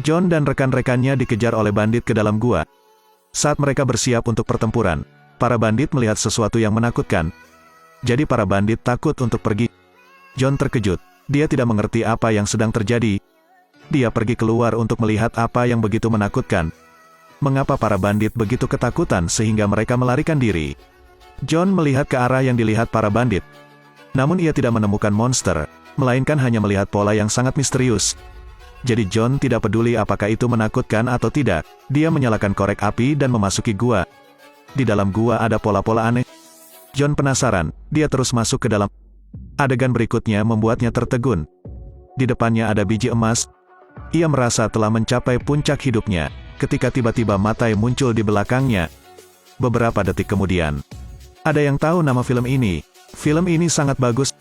John dan rekan-rekannya dikejar oleh bandit ke dalam gua. Saat mereka bersiap untuk pertempuran, para bandit melihat sesuatu yang menakutkan. Jadi para bandit takut untuk pergi. John terkejut, dia tidak mengerti apa yang sedang terjadi. Dia pergi keluar untuk melihat apa yang begitu menakutkan. Mengapa para bandit begitu ketakutan sehingga mereka melarikan diri? John melihat ke arah yang dilihat para bandit. Namun ia tidak menemukan monster, melainkan hanya melihat pola yang sangat misterius. Jadi John tidak peduli apakah itu menakutkan atau tidak. Dia menyalakan korek api dan memasuki gua. Di dalam gua ada pola-pola aneh. John penasaran, dia terus masuk ke dalam. Adegan berikutnya membuatnya tertegun. Di depannya ada biji emas. Ia merasa telah mencapai puncak hidupnya, ketika tiba-tiba Matai muncul di belakangnya. Beberapa detik kemudian, ada yang tahu nama film ini? Film ini sangat bagus.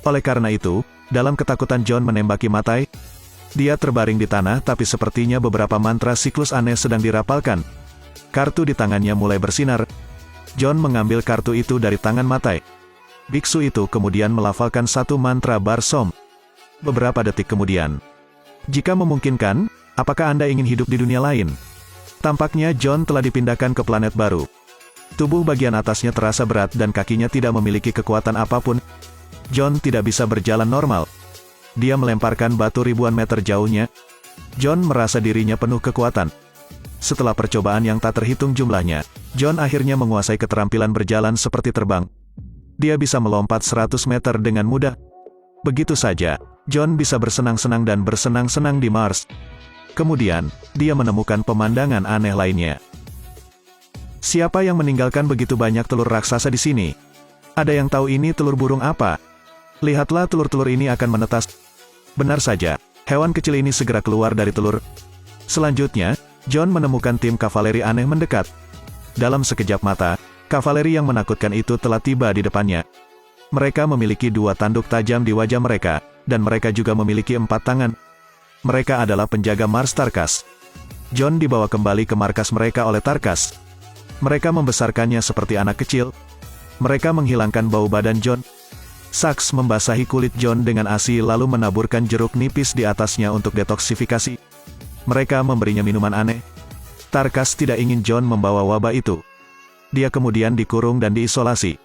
Oleh karena itu, dalam ketakutan John menembaki Matai. Dia terbaring di tanah tapi sepertinya beberapa mantra siklus aneh sedang dirapalkan. Kartu di tangannya mulai bersinar. John mengambil kartu itu dari tangan Matai. Biksu itu kemudian melafalkan satu mantra Barsom. Beberapa detik kemudian, jika memungkinkan, apakah Anda ingin hidup di dunia lain? Tampaknya John telah dipindahkan ke planet baru. Tubuh bagian atasnya terasa berat dan kakinya tidak memiliki kekuatan apapun. John tidak bisa berjalan normal. Dia melemparkan batu ribuan meter jauhnya. John merasa dirinya penuh kekuatan. Setelah percobaan yang tak terhitung jumlahnya, John akhirnya menguasai keterampilan berjalan seperti terbang. Dia bisa melompat 100 meter dengan mudah. Begitu saja, John bisa bersenang-senang dan bersenang-senang di Mars. Kemudian, dia menemukan pemandangan aneh lainnya. Siapa yang meninggalkan begitu banyak telur raksasa di sini? Ada yang tahu ini telur burung apa? Lihatlah, telur-telur ini akan menetas. Benar saja, hewan kecil ini segera keluar dari telur. Selanjutnya, John menemukan tim kavaleri aneh mendekat. Dalam sekejap mata, kavaleri yang menakutkan itu telah tiba di depannya. Mereka memiliki 2 tanduk tajam di wajah mereka, dan mereka juga memiliki 4 tangan. Mereka adalah penjaga Mars Tarkas. John dibawa kembali ke markas mereka oleh Tarkas. Mereka membesarkannya seperti anak kecil. Mereka menghilangkan bau badan John. Saks membasahi kulit John dengan ASI lalu menaburkan jeruk nipis di atasnya untuk detoksifikasi. Mereka memberinya minuman aneh. Tarkas tidak ingin John membawa wabah itu. Dia kemudian dikurung dan diisolasi.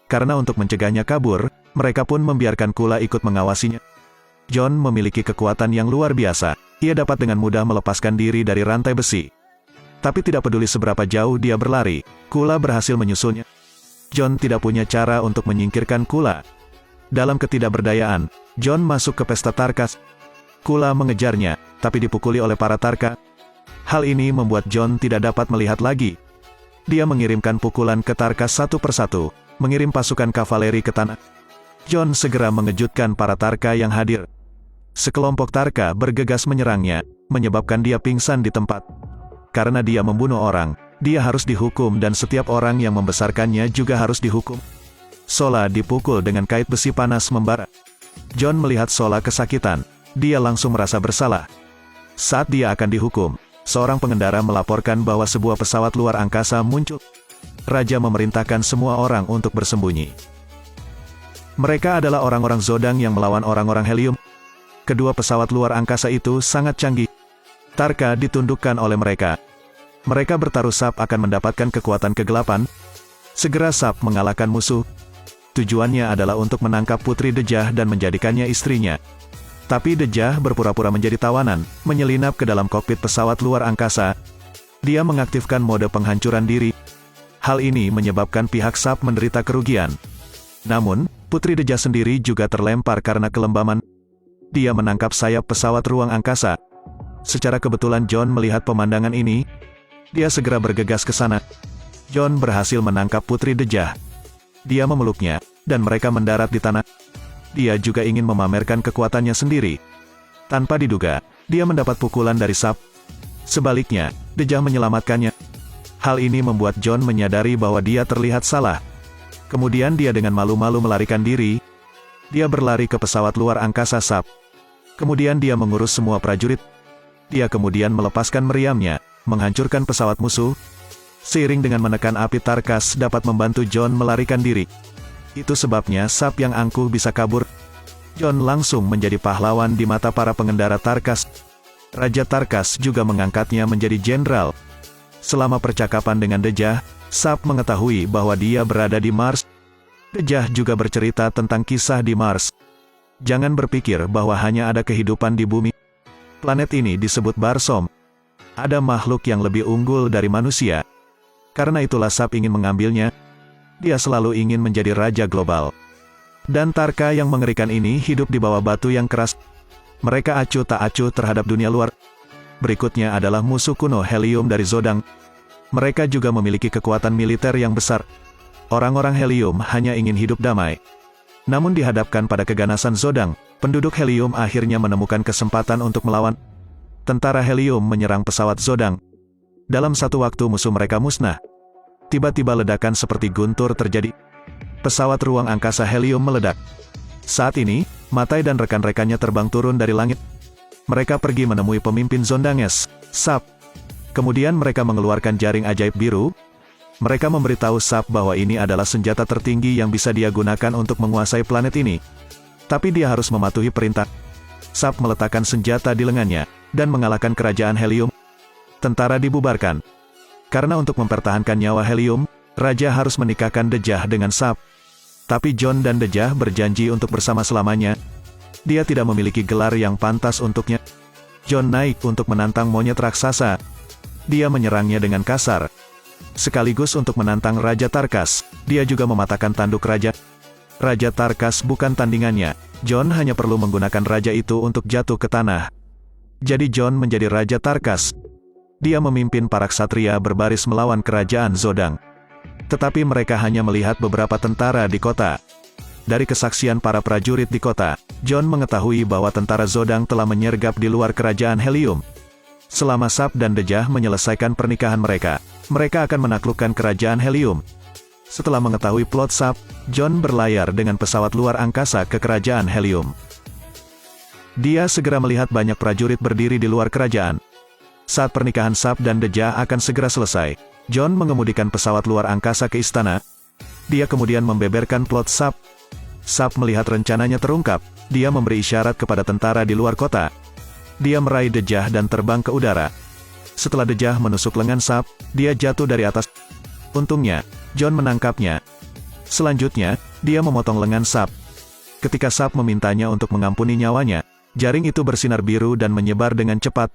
Karena untuk mencegahnya kabur, mereka pun membiarkan Kula ikut mengawasinya. John memiliki kekuatan yang luar biasa. Ia dapat dengan mudah melepaskan diri dari rantai besi. Tapi tidak peduli seberapa jauh dia berlari, Kula berhasil menyusulnya. John tidak punya cara untuk menyingkirkan Kula. Dalam ketidakberdayaan, John masuk ke pesta Tarkas. Kula mengejarnya, tapi dipukuli oleh para Tarka. Hal ini membuat John tidak dapat melihat lagi. Dia mengirimkan pukulan ke Tarkas satu persatu, mengirim pasukan kavaleri ke tanah. John segera mengejutkan para Tarka yang hadir. Sekelompok Tarka bergegas menyerangnya, menyebabkan dia pingsan di tempat. Karena dia membunuh orang, dia harus dihukum dan setiap orang yang membesarkannya juga harus dihukum. Sola dipukul dengan kait besi panas membara. John melihat Sola kesakitan. Dia langsung merasa bersalah. Saat dia akan dihukum, seorang pengendara melaporkan bahwa sebuah pesawat luar angkasa muncul. Raja memerintahkan semua orang untuk bersembunyi. Mereka adalah orang-orang Zodang yang melawan orang-orang Helium. Kedua pesawat luar angkasa itu sangat canggih. Tarka ditundukkan oleh mereka. Mereka bertaruh Sap akan mendapatkan kekuatan kegelapan. Segera Sap mengalahkan musuh. Tujuannya adalah untuk menangkap Putri Dejah dan menjadikannya istrinya. Tapi Dejah berpura-pura menjadi tawanan, menyelinap ke dalam kokpit pesawat luar angkasa. Dia mengaktifkan mode penghancuran diri. Hal ini menyebabkan pihak Sap menderita kerugian. Namun, Putri Dejah sendiri juga terlempar karena kelembaman. Dia menangkap sayap pesawat ruang angkasa. Secara kebetulan John melihat pemandangan ini. Dia segera bergegas ke sana. John berhasil menangkap Putri Dejah. Dia memeluknya, dan mereka mendarat di tanah. Dia juga ingin memamerkan kekuatannya sendiri. Tanpa diduga, dia mendapat pukulan dari Sap. Sebaliknya, Dejah menyelamatkannya. Hal ini membuat John menyadari bahwa dia terlihat salah. Kemudian dia dengan malu-malu melarikan diri. Dia berlari ke pesawat luar angkasa Sap. Kemudian dia mengurus semua prajurit. Dia kemudian melepaskan meriamnya, menghancurkan pesawat musuh. Seiring dengan menekan api Tarkas dapat membantu John melarikan diri. Itu sebabnya Sap yang angkuh bisa kabur. John langsung menjadi pahlawan di mata para pengendara Tarkas. Raja Tarkas juga mengangkatnya menjadi jenderal. Selama percakapan dengan Dejah, Sap mengetahui bahwa dia berada di Mars. Dejah juga bercerita tentang kisah di Mars. Jangan berpikir bahwa hanya ada kehidupan di bumi. Planet ini disebut Barsom. Ada makhluk yang lebih unggul dari manusia. Karena itulah Sap ingin mengambilnya. Dia selalu ingin menjadi raja global. Dan Tarka yang mengerikan ini hidup di bawah batu yang keras. Mereka acuh tak acuh terhadap dunia luar. Berikutnya adalah musuh kuno Helium dari Zodang. Mereka juga memiliki kekuatan militer yang besar. Orang-orang Helium hanya ingin hidup damai. Namun dihadapkan pada keganasan Zodang, penduduk Helium akhirnya menemukan kesempatan untuk melawan. Tentara Helium menyerang pesawat Zodang. Dalam satu waktu musuh mereka musnah. Tiba-tiba ledakan seperti guntur terjadi. Pesawat ruang angkasa Helium meledak. Saat ini, Matai dan rekan-rekannya terbang turun dari langit. Mereka pergi menemui pemimpin Zondanges, Sap. Kemudian mereka mengeluarkan jaring ajaib biru. Mereka memberitahu Sap bahwa ini adalah senjata tertinggi yang bisa dia gunakan untuk menguasai planet ini. Tapi dia harus mematuhi perintah. Sap meletakkan senjata di lengannya, dan mengalahkan kerajaan Helium. Tentara dibubarkan. Karena untuk mempertahankan nyawa Helium, Raja harus menikahkan Dejah dengan Sap. Tapi Jon dan Dejah berjanji untuk bersama selamanya. Dia tidak memiliki gelar yang pantas untuknya. Jon naik untuk menantang monyet raksasa. Dia menyerangnya dengan kasar. Sekaligus untuk menantang Raja Tarkas, dia juga mematahkan tanduk raja. Raja Tarkas bukan tandingannya. Jon hanya perlu menggunakan raja itu untuk jatuh ke tanah. Jadi Jon menjadi Raja Tarkas. Dia memimpin para ksatria berbaris melawan kerajaan Zodang. Tetapi mereka hanya melihat beberapa tentara di kota. Dari kesaksian para prajurit di kota, Jon mengetahui bahwa tentara Zodang telah menyergap di luar kerajaan Helium. Selama Sap dan Dejah menyelesaikan pernikahan mereka, mereka akan menaklukkan kerajaan Helium. Setelah mengetahui plot Sap, Jon berlayar dengan pesawat luar angkasa ke kerajaan Helium. Dia segera melihat banyak prajurit berdiri di luar kerajaan. Saat pernikahan Sap dan Dejah akan segera selesai, Jon mengemudikan pesawat luar angkasa ke istana. Dia kemudian membeberkan plot Sap. Sap melihat rencananya terungkap. Dia memberi isyarat kepada tentara di luar kota. Dia meraih Dejah dan terbang ke udara. Setelah Dejah menusuk lengan Sap, dia jatuh dari atas. Untungnya, Jon menangkapnya. Selanjutnya, dia memotong lengan Sap. Ketika Sap memintanya untuk mengampuni nyawanya, jaring itu bersinar biru dan menyebar dengan cepat.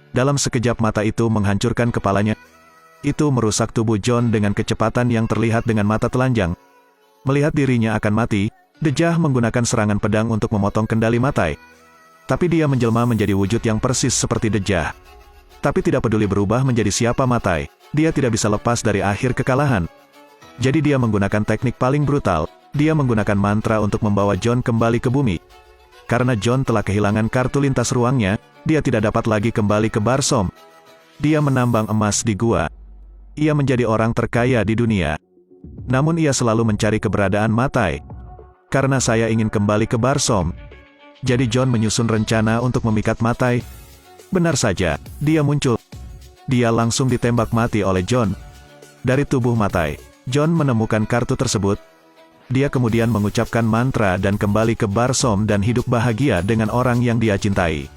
Dalam sekejap mata itu menghancurkan kepalanya. Itu merusak tubuh Jon dengan kecepatan yang terlihat dengan mata telanjang. Melihat dirinya akan mati, Dejah menggunakan serangan pedang untuk memotong kendali Matai. Tapi dia menjelma menjadi wujud yang persis seperti Dejah. Tapi tidak peduli berubah menjadi siapa Matai, dia tidak bisa lepas dari akhir kekalahan. Jadi dia menggunakan teknik paling brutal, dia menggunakan mantra untuk membawa Jon kembali ke bumi. Karena Jon telah kehilangan kartu lintas ruangnya, dia tidak dapat lagi kembali ke Barsom. Dia menambang emas di gua. Ia menjadi orang terkaya di dunia. Namun ia selalu mencari keberadaan Matai. Karena saya ingin kembali ke Barsom. Jadi Jon menyusun rencana untuk memikat Matai. Benar saja, dia muncul. Dia langsung ditembak mati oleh Jon. Dari tubuh Matai, Jon menemukan kartu tersebut. Dia kemudian mengucapkan mantra dan kembali ke Barsom dan hidup bahagia dengan orang yang dia cintai.